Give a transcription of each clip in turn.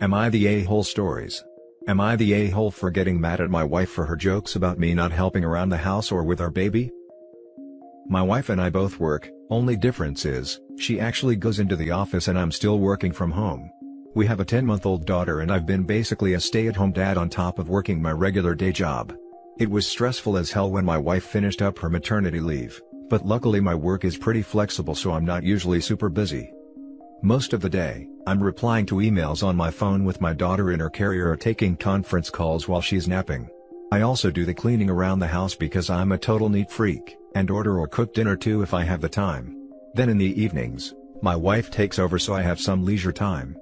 Am I the a-hole stories? Am I the a-hole for getting mad at my wife for her jokes about me not helping around the house or with our baby? My wife and I both work, only difference is, she actually goes into the office and I'm still working from home. We have a 10-month-old daughter and I've been basically a stay-at-home dad on top of working my regular day job. It was stressful as hell when my wife finished up her maternity leave, but luckily my work is pretty flexible so I'm not usually super busy. Most of the day, I'm replying to emails on my phone with my daughter in her carrier or taking conference calls while she's napping. I also do the cleaning around the house because I'm a total neat freak, and order or cook dinner too if I have the time. Then in the evenings, my wife takes over so I have some leisure time.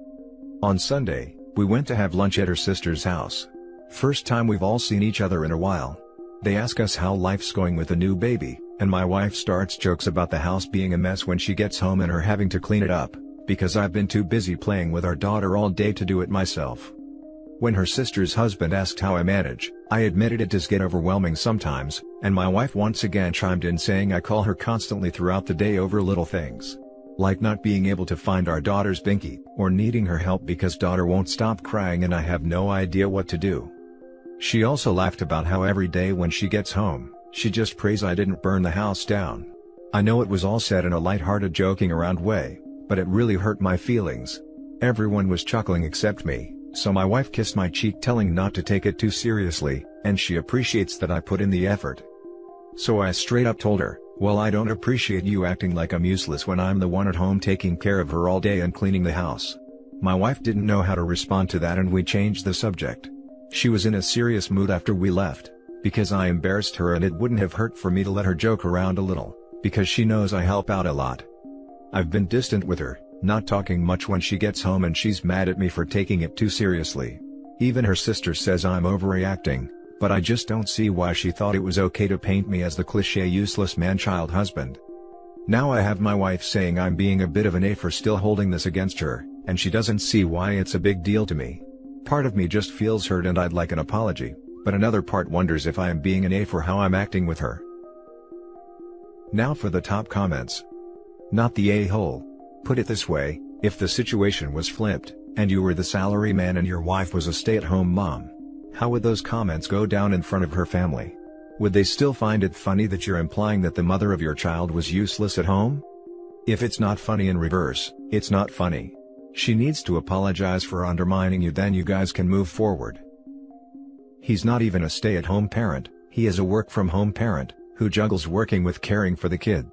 On Sunday, we went to have lunch at her sister's house. First time we've all seen each other in a while. They ask us how life's going with the new baby, and my wife starts jokes about the house being a mess when she gets home and her having to clean it up, because I've been too busy playing with our daughter all day to do it myself. When her sister's husband asked how I manage, I admitted it does get overwhelming sometimes, and my wife once again chimed in saying I call her constantly throughout the day over little things. Like not being able to find our daughter's binky, or needing her help because daughter won't stop crying and I have no idea what to do. She also laughed about how every day when she gets home, she just prays I didn't burn the house down. I know it was all said in a light-hearted joking around way, but it really hurt my feelings. Everyone was chuckling except me, so my wife kissed my cheek telling not to take it too seriously, and she appreciates that I put in the effort. So I straight up told her, well, I don't appreciate you acting like I'm useless when I'm the one at home taking care of her all day and cleaning the house. My wife didn't know how to respond to that and we changed the subject. She was in a serious mood after we left, because I embarrassed her and it wouldn't have hurt for me to let her joke around a little, because she knows I help out a lot. I've been distant with her, not talking much when she gets home and she's mad at me for taking it too seriously. Even her sister says I'm overreacting, but I just don't see why she thought it was okay to paint me as the cliché useless man-child husband. Now I have my wife saying I'm being a bit of an A for still holding this against her, and she doesn't see why it's a big deal to me. Part of me just feels hurt and I'd like an apology, but another part wonders if I am being an A for how I'm acting with her. Now for the top comments. Not the a-hole. Put it this way, if the situation was flipped, and you were the salary man and your wife was a stay-at-home mom, how would those comments go down in front of her family? Would they still find it funny that you're implying that the mother of your child was useless at home? If it's not funny in reverse, it's not funny. She needs to apologize for undermining you, then you guys can move forward. He's not even a stay-at-home parent, he is a work-from-home parent, who juggles working with caring for the kid.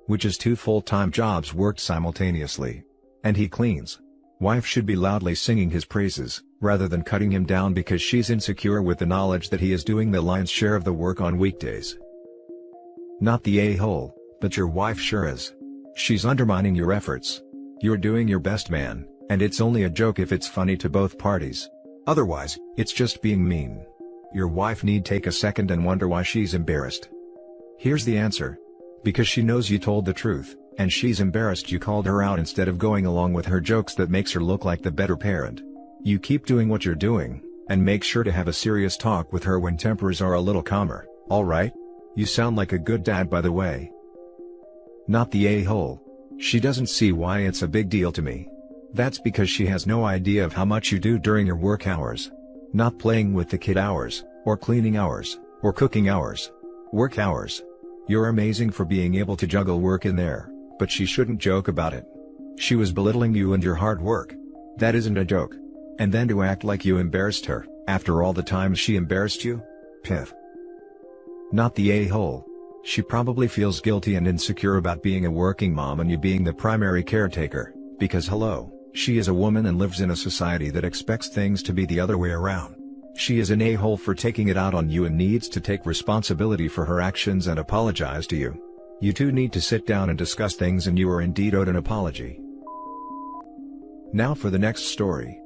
Which is 2 full-time jobs worked simultaneously. And he cleans. Wife should be loudly singing his praises, rather than cutting him down because she's insecure with the knowledge that he is doing the lion's share of the work on weekdays. Not the a-hole, but your wife sure is. She's undermining your efforts. You're doing your best, man, and it's only a joke if it's funny to both parties. Otherwise, it's just being mean. Your wife need take a second and wonder why she's embarrassed. Here's the answer. Because she knows you told the truth, and she's embarrassed you called her out instead of going along with her jokes that makes her look like the better parent. You keep doing what you're doing, and make sure to have a serious talk with her when tempers are a little calmer, alright? You sound like a good dad, by the way. Not the a-hole. She doesn't see why it's a big deal to me. That's because she has no idea of how much you do during your work hours. Not playing with the kid hours, or cleaning hours, or cooking hours. Work hours. You're amazing for being able to juggle work in there, but she shouldn't joke about it. She was belittling you and your hard work. That isn't a joke. And then to act like you embarrassed her, after all the times she embarrassed you? Piff. Not the a-hole. She probably feels guilty and insecure about being a working mom and you being the primary caretaker, because hello, she is a woman and lives in a society that expects things to be the other way around. She is an a-hole for taking it out on you and needs to take responsibility for her actions and apologize to you. You two need to sit down and discuss things and you are indeed owed an apology. Now for the next story.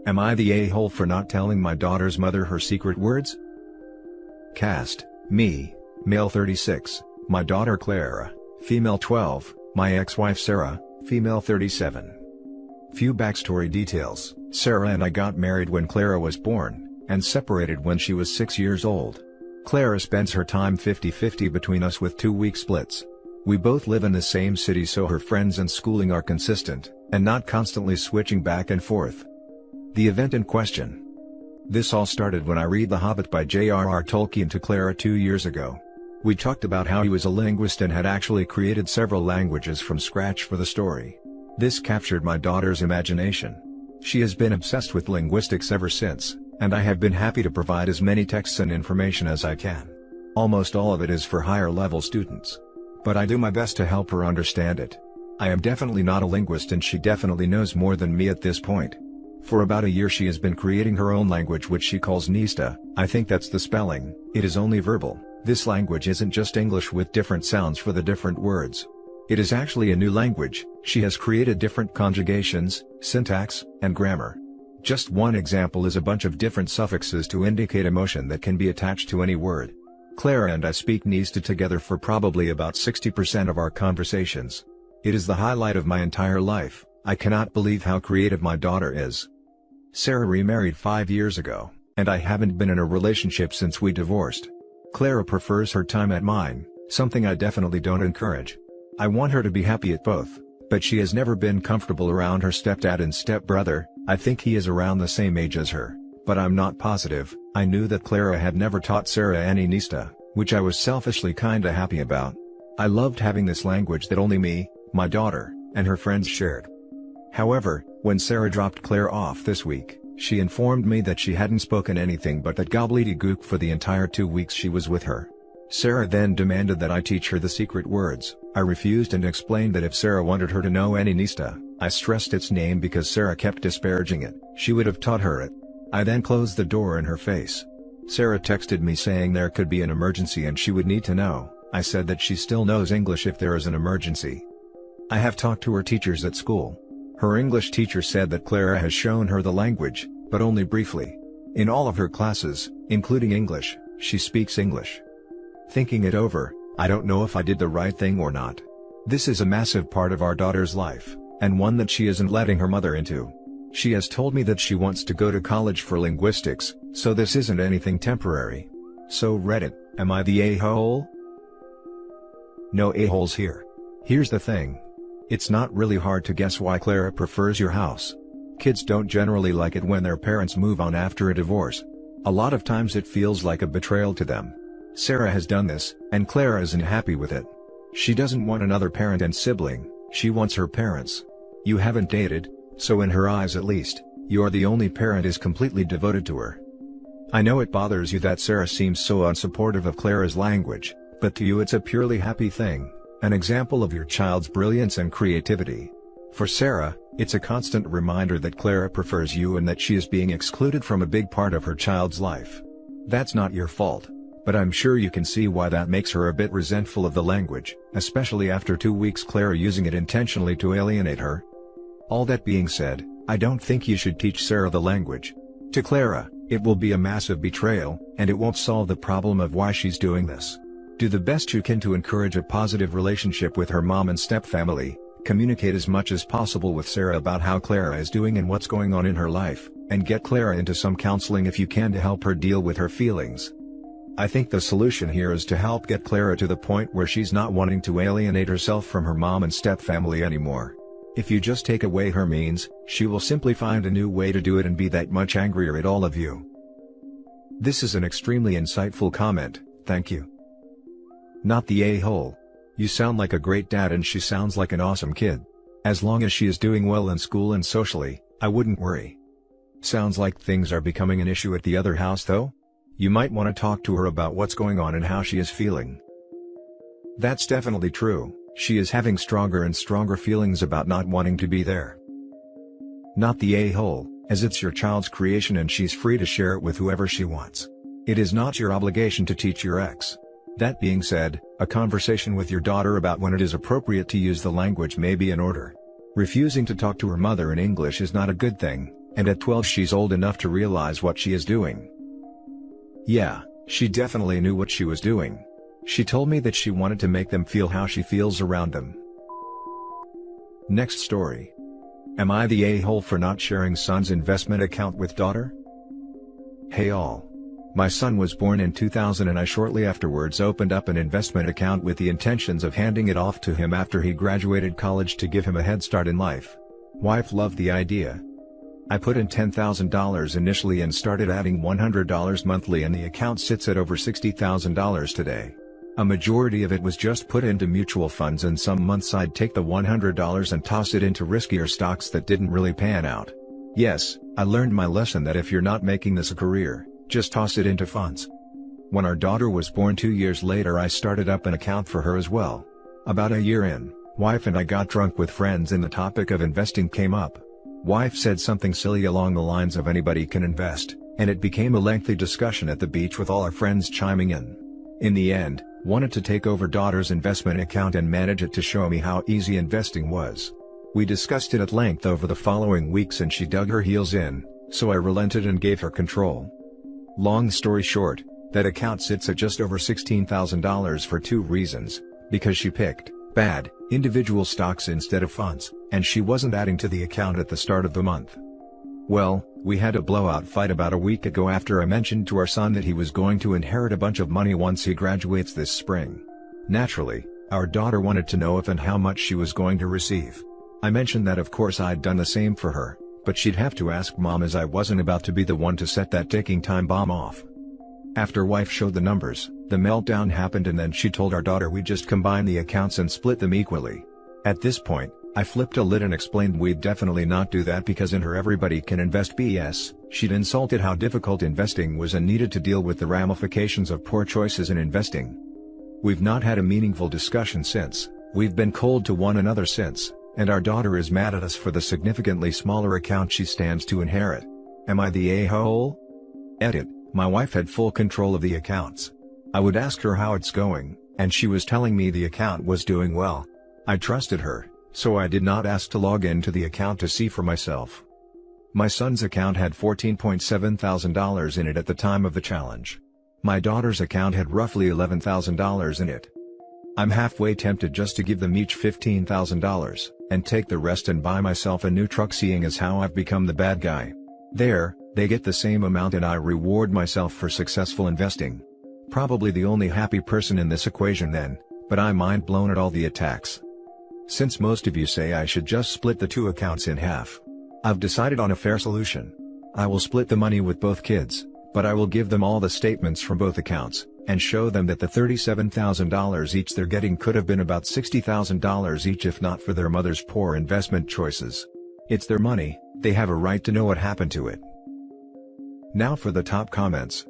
Am I the a-hole for not telling my daughter's mother her secret words? Cast, me, male 36, my daughter Clara, female 12, my ex-wife Sarah, female 37. Few backstory details. Sarah and I got married when Clara was born, and separated when she was 6 years old. Clara spends her time 50-50 between us with 2-week splits. We both live in the same city so her friends and schooling are consistent, and not constantly switching back and forth. The event in question. This all started when I read The Hobbit by J.R.R. Tolkien to Clara 2 years ago. We talked about how he was a linguist and had actually created several languages from scratch for the story. This captured my daughter's imagination. She has been obsessed with linguistics ever since, and I have been happy to provide as many texts and information as I can. Almost all of it is for higher level students. But I do my best to help her understand it. I am definitely not a linguist and she definitely knows more than me at this point. For about a year she has been creating her own language which she calls Nista. I think that's the spelling. It is only verbal. This language isn't just English with different sounds for the different words. It is actually a new language. She has created different conjugations, syntax, and grammar. Just one example is a bunch of different suffixes to indicate emotion that can be attached to any word. Clara and I speak Nista together for probably about 60% of our conversations. It is the highlight of my entire life. I cannot believe how creative my daughter is. Sarah remarried 5 years ago, and I haven't been in a relationship since we divorced. Clara prefers her time at mine, something I definitely don't encourage. I want her to be happy at both, but she has never been comfortable around her stepdad and stepbrother. I think he is around the same age as her, but I'm not positive. I knew that Clara had never taught Sarah any Nista, which I was selfishly kinda happy about. I loved having this language that only me, my daughter, and her friends shared. However, when Sarah dropped Clara off this week, she informed me that she hadn't spoken anything but that gobbledygook for the entire 2 weeks she was with her. Sarah then demanded that I teach her the secret words. I refused and explained that if Sarah wanted her to know any Nista, I stressed its name because Sarah kept disparaging it, she would have taught her it. I then closed the door in her face. Sarah texted me saying there could be an emergency and she would need to know. I said that she still knows English if there is an emergency. I have talked to her teachers at school. Her English teacher said that Clara has shown her the language, but only briefly. In all of her classes, including English, she speaks English. Thinking it over, I don't know if I did the right thing or not. This is a massive part of our daughter's life, and one that she isn't letting her mother into. She has told me that she wants to go to college for linguistics, so this isn't anything temporary. So Reddit, am I the a-hole? No a-holes here. Here's the thing. It's not really hard to guess why Clara prefers your house. Kids don't generally like it when their parents move on after a divorce. A lot of times it feels like a betrayal to them. Sarah has done this, and Clara isn't happy with it. She doesn't want another parent and sibling, she wants her parents. You haven't dated, so in her eyes at least, you're the only parent is completely devoted to her. I know it bothers you that Sarah seems so unsupportive of Clara's language, but to you it's a purely happy thing, an example of your child's brilliance and creativity. For Sarah, it's a constant reminder that Clara prefers you and that she is being excluded from a big part of her child's life. That's not your fault. But I'm sure you can see why that makes her a bit resentful of the language, especially after 2 weeks Clara using it intentionally to alienate her. All that being said, I don't think you should teach Sarah the language. To Clara, it will be a massive betrayal, and it won't solve the problem of why she's doing this. Do the best you can to encourage a positive relationship with her mom and stepfamily, communicate as much as possible with Sarah about how Clara is doing and what's going on in her life, and get Clara into some counseling if you can to help her deal with her feelings. I think the solution here is to help get Clara to the point where she's not wanting to alienate herself from her mom and stepfamily anymore. If you just take away her means, she will simply find a new way to do it and be that much angrier at all of you. This is an extremely insightful comment, thank you. Not the a-hole. You sound like a great dad and she sounds like an awesome kid. As long as she is doing well in school and socially, I wouldn't worry. Sounds like things are becoming an issue at the other house though? You might want to talk to her about what's going on and how she is feeling. That's definitely true, she is having stronger and stronger feelings about not wanting to be there. Not the a-hole, as it's your child's creation and she's free to share it with whoever she wants. It is not your obligation to teach your ex. That being said, a conversation with your daughter about when it is appropriate to use the language may be in order. Refusing to talk to her mother in English is not a good thing, and at 12 she's old enough to realize what she is doing. Yeah, she definitely knew what she was doing. She told me that she wanted to make them feel how she feels around them. Next story. Am I the a-hole for not sharing son's investment account with daughter? Hey all. My son was born in 2000 and I shortly afterwards opened up an investment account with the intentions of handing it off to him after he graduated college to give him a head start in life. Wife loved the idea. I put in $10,000 initially and started adding $100 monthly, and the account sits at over $60,000 today. A majority of it was just put into mutual funds, and some months I'd take the $100 and toss it into riskier stocks that didn't really pan out. Yes, I learned my lesson that if you're not making this a career, just toss it into funds. When our daughter was born 2 years later, I started up an account for her as well. About a year in, wife and I got drunk with friends and the topic of investing came up. Wife said something silly along the lines of anybody can invest, and it became a lengthy discussion at the beach with all our friends chiming in. In the end, wanted to take over daughter's investment account and manage it to show me how easy investing was. We discussed it at length over the following weeks and she dug her heels in, so I relented and gave her control. Long story short, that account sits at just over $16,000 for 2 reasons: because she picked bad, individual stocks instead of funds, and she wasn't adding to the account at the start of the month. Well, we had a blowout fight about a week ago after I mentioned to our son that he was going to inherit a bunch of money once he graduates this spring. Naturally, our daughter wanted to know if and how much she was going to receive. I mentioned that of course I'd done the same for her, but she'd have to ask mom, as I wasn't about to be the one to set that ticking time bomb off. After wife showed the numbers, the meltdown happened, and then she told our daughter we'd just combine the accounts and split them equally. At this point, I flipped a lid and explained we'd definitely not do that because in her everybody can invest BS, she'd insulted how difficult investing was and needed to deal with the ramifications of poor choices in investing. We've not had a meaningful discussion since, we've been cold to one another since, and our daughter is mad at us for the significantly smaller account she stands to inherit. Am I the a-hole? Edit. My wife had full control of the accounts. I would ask her how it's going, and she was telling me the account was doing well. I trusted her, so I did not ask to log into the account to see for myself. My son's account had $14,700 in it at the time of the challenge. My daughter's account had roughly $11,000 in it. I'm halfway tempted just to give them each $15,000, and take the rest and buy myself a new truck, seeing as how I've become the bad guy. There, they get the same amount and I reward myself for successful investing. Probably the only happy person in this equation then, but I'm mind blown at all the attacks. Since most of you say I should just split the 2 accounts in half, I've decided on a fair solution. I will split the money with both kids, but I will give them all the statements from both accounts, and show them that the $37,000 each they're getting could have been about $60,000 each if not for their mother's poor investment choices. It's their money, they have a right to know what happened to it. Now for the top comments.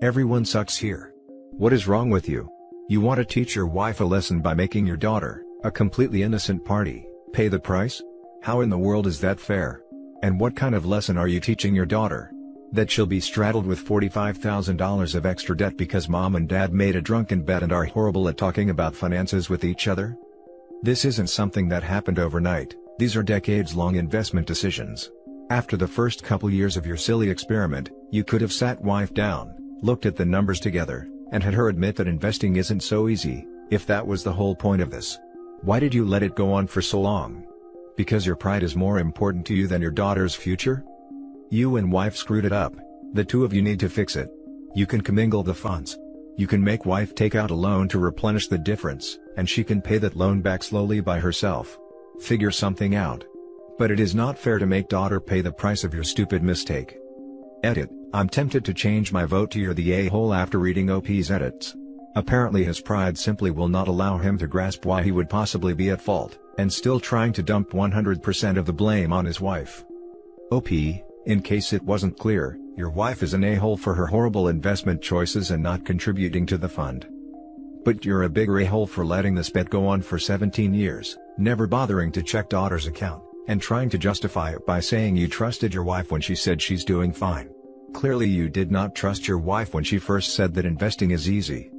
Everyone sucks here. What is wrong with you? You want to teach your wife a lesson by making your daughter, a completely innocent party, pay the price? How in the world is that fair? And what kind of lesson are you teaching your daughter? That she'll be straddled with $45,000 of extra debt because mom and dad made a drunken bet and are horrible at talking about finances with each other? This isn't something that happened overnight, these are decades-long investment decisions. After the first couple years of your silly experiment, you could have sat wife down, looked at the numbers together, and had her admit that investing isn't so easy, if that was the whole point of this. Why did you let it go on for so long? Because your pride is more important to you than your daughter's future? You and wife screwed it up, the 2 of you need to fix it. You can commingle the funds. You can make wife take out a loan to replenish the difference, and she can pay that loan back slowly by herself. Figure something out. But it is not fair to make daughter pay the price of your stupid mistake. Edit. I'm tempted to change my vote to you're the a-hole after reading OP's edits. Apparently his pride simply will not allow him to grasp why he would possibly be at fault, and still trying to dump 100% of the blame on his wife. OP, in case it wasn't clear, your wife is an a-hole for her horrible investment choices and not contributing to the fund. But you're a bigger a-hole for letting this bet go on for 17 years, never bothering to check daughter's account, and trying to justify it by saying you trusted your wife when she said she's doing fine. Clearly you did not trust your wife when she first said that investing is easy.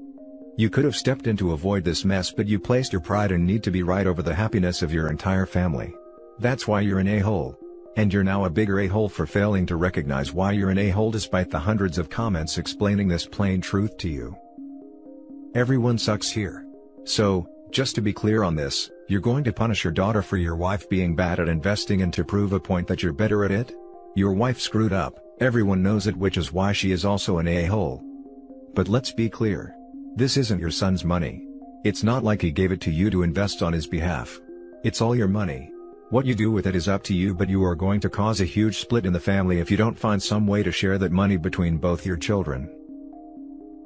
You could have stepped in to avoid this mess, but you placed your pride and need to be right over the happiness of your entire family. That's why you're an a-hole. And you're now a bigger a-hole for failing to recognize why you're an a-hole despite the hundreds of comments explaining this plain truth to you. Everyone sucks here. So, just to be clear on this, you're going to punish your daughter for your wife being bad at investing and to prove a point that you're better at it? Your wife screwed up, everyone knows it, which is why she is also an a-hole. But let's be clear. This isn't your son's money. It's not like he gave it to you to invest on his behalf. It's all your money. What you do with it is up to you, but you are going to cause a huge split in the family if you don't find some way to share that money between both your children.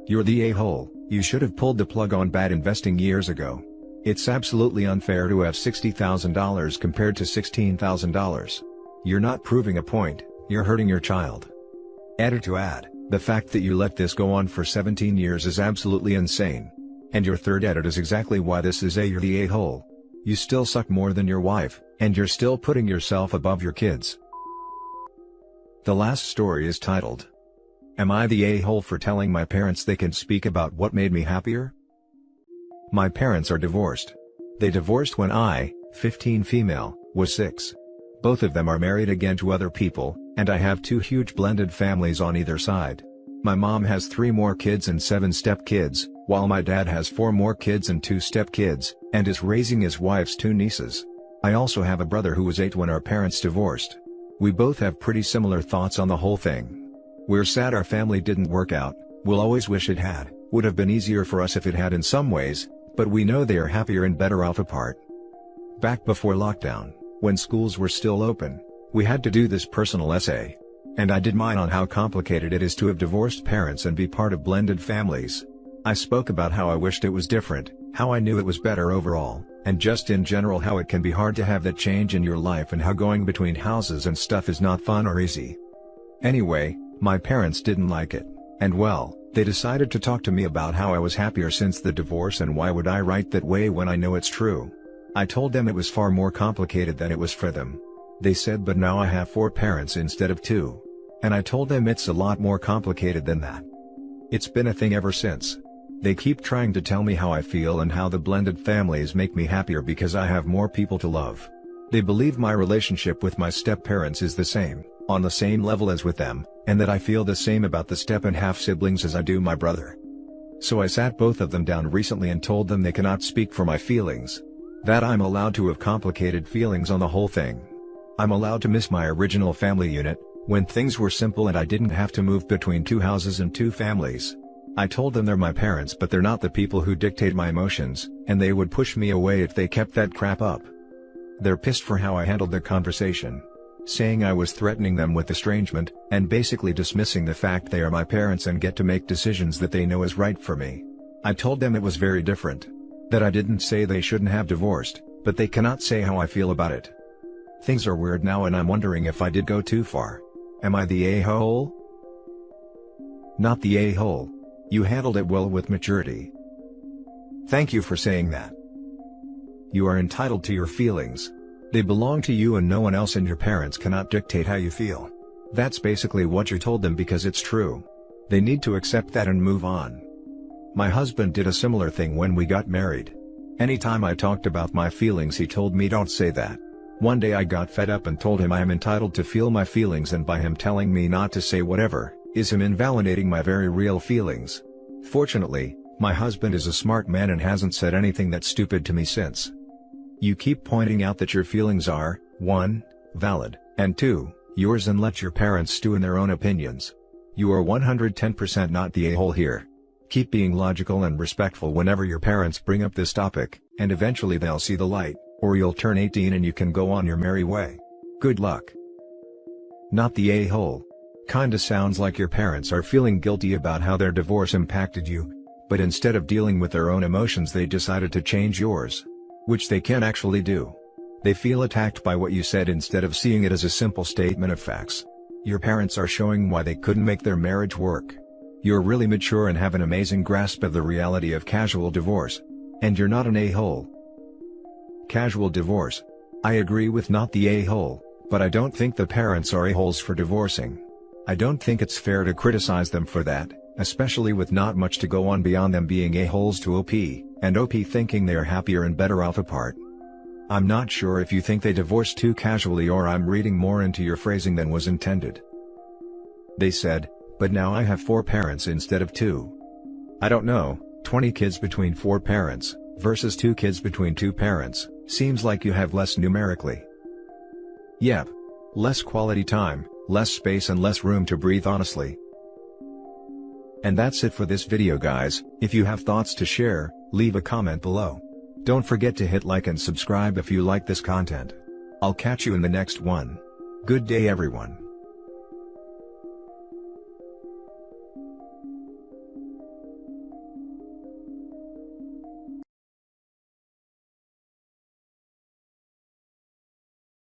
You're the a-hole. You should have pulled the plug on bad investing years ago. It's absolutely unfair to have $60,000 compared to $16,000. You're not proving a point, you're hurting your child. Edit to add, the fact that you let this go on for 17 years is absolutely insane. And your third edit is exactly why this is you're the a-hole. You still suck more than your wife, and you're still putting yourself above your kids. The last story is titled, Am I the a-hole for telling my parents they can speak about what made me happier? My parents are divorced. They divorced when I, 15 female, was 6. Both of them are married again to other people, and I have 2 huge blended families on either side. My mom has 3 more kids and 7 step-kids, while my dad has 4 more kids and 2 step-kids, and is raising his wife's 2 nieces. I also have a brother who was 8 when our parents divorced. We both have pretty similar thoughts on the whole thing. We're sad our family didn't work out, we'll always wish it had, would have been easier for us if it had in some ways, but we know they are happier and better off apart. Back before lockdown, when schools were still open, we had to do this personal essay. And I did mine on how complicated it is to have divorced parents and be part of blended families. I spoke about how I wished it was different, how I knew it was better overall, and just in general how it can be hard to have that change in your life and how going between houses and stuff is not fun or easy. Anyway, my parents didn't like it, and well, they decided to talk to me about how I was happier since the divorce and why would I write that way when I know it's true. I told them it was far more complicated than it was for them. They said but now I have 4 parents instead of 2. And I told them it's a lot more complicated than that. It's been a thing ever since. They keep trying to tell me how I feel and how the blended families make me happier because I have more people to love. They believe my relationship with my step-parents is the same, on the same level as with them, and that I feel the same about the step and half siblings as I do my brother. So I sat both of them down recently and told them they cannot speak for my feelings. That I'm allowed to have complicated feelings on the whole thing. I'm allowed to miss my original family unit, when things were simple and I didn't have to move between 2 houses and 2 families. I told them they're my parents but they're not the people who dictate my emotions, and they would push me away if they kept that crap up. They're pissed for how I handled the conversation, saying I was threatening them with estrangement, and basically dismissing the fact they are my parents and get to make decisions that they know is right for me. I told them it was very different. That I didn't say they shouldn't have divorced, but they cannot say how I feel about it. Things are weird now and I'm wondering if I did go too far. Am I the a-hole? Not the a-hole. You handled it well with maturity. Thank you for saying that. You are entitled to your feelings. They belong to you and no one else, and your parents cannot dictate how you feel. That's basically what you told them because it's true. They need to accept that and move on. My husband did a similar thing when we got married. Anytime I talked about my feelings he told me don't say that. One day I got fed up and told him I am entitled to feel my feelings, and by him telling me not to say whatever, is him invalidating my very real feelings. Fortunately, my husband is a smart man and hasn't said anything that's stupid to me since. You keep pointing out that your feelings are, 1, valid, and 2, yours, and let your parents stew in their own opinions. You are 110% not the a-hole here. Keep being logical and respectful whenever your parents bring up this topic, and eventually they'll see the light, or you'll turn 18 and you can go on your merry way. Good luck. Not the a-hole. Kinda sounds like your parents are feeling guilty about how their divorce impacted you, but instead of dealing with their own emotions they decided to change yours. Which they can actually do. They feel attacked by what you said instead of seeing it as a simple statement of facts. Your parents are showing why they couldn't make their marriage work. You're really mature and have an amazing grasp of the reality of casual divorce. And you're not an a-hole. Casual divorce. I agree with not the a-hole, but I don't think the parents are a-holes for divorcing. I don't think it's fair to criticize them for that, especially with not much to go on beyond them being a-holes to OP, and OP thinking they are happier and better off apart. I'm not sure if you think they divorced too casually or I'm reading more into your phrasing than was intended. They said, but now I have 4 parents instead of 2. I don't know, 20 kids between 4 parents, versus 2 kids between 2 parents, seems like you have less numerically. Yep. Less quality time, less space and less room to breathe honestly. And that's it for this video guys. If you have thoughts to share, leave a comment below. Don't forget to hit like and subscribe if you like this content. I'll catch you in the next one. Good day everyone.